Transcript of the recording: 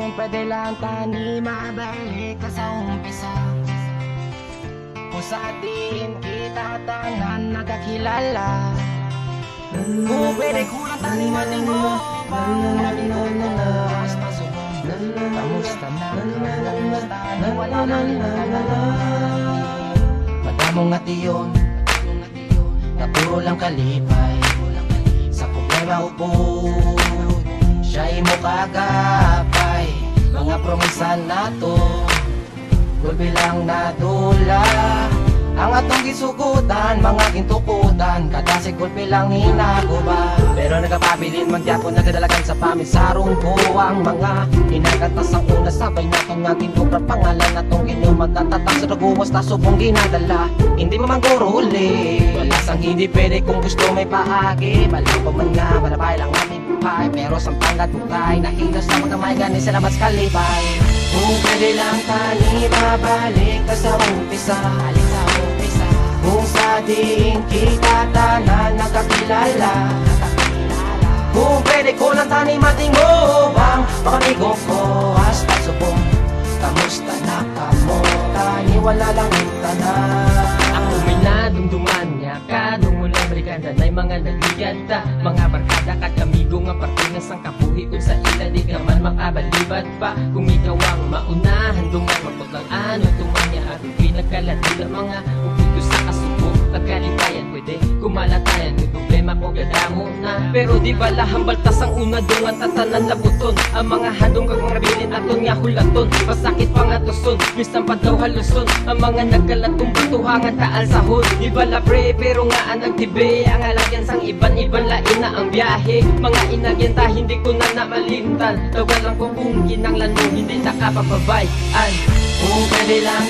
Kung pwede lang tani mabalik ka sa umpisa. Kung sa atin kita tanan nagkakilala. Kung pwede kulang tani matingo Pangaligon mo basta subong. Kamusta na, wala na madamong nga tiyon na puro lang kalipay. Sa problema upod siya'y mo kagapay. Mga promisa na to gulpi lang nadula. Ang atong gisugutan, mga gintukutan, kadasig gulpi lang hinaguba. Pero nagapabilin man diyapo nagadalagan sa pamisarong buwang mga inagata sa una sabay natin nga ginubra pangalan natong ginumatatataang sa naguwas na subong ginadala. Hindi mamanguro uli, walasang hindi pwede kung gusto may paagi. Balang pa man nga, malabay lang aming buhay, pero sampanggat bukay, nahigas na magkamay ganin sa labas kalibay. Kung pwede lang tani mabalik ka sa umpisa. Kung sa diing kita tanan nagkakilala. Kung pwede ko lang tani matingobang pakamigo ko hasta subong. Kamusta na kamo tani wala lang tanan. Ako may nadumduman niya kadung ulang brigada na'y mga nagliganda. Mga barkada kat kamigo nga parte nga sang kabuhi kung sa ila di ka man makabalibad pa. Kung ikaw ang maunahan dungan mapaglang ano tumanya at pinagkalatila mga uputo sa kasubo. Pagkalipayan pwede kumalatayan may problema ko gadamo na. Pero di bala hambaltas ang una dungan tatanan labuton. Ang mga hadong kag mga bilin aton nga hulaton. Pasakit pa nga tuson misang pa daw haluson. Ang mga nagkalatong batuhangan taal sahod. Di bala pre pero nga ang nagtibe. Ang alagyan sang iban-iban lain na ang biyahe. Mga inagyan ta hindi ko na namalimtan. Tawalan ko kung ginang lano hindi nakapababayan. Kung pwede lang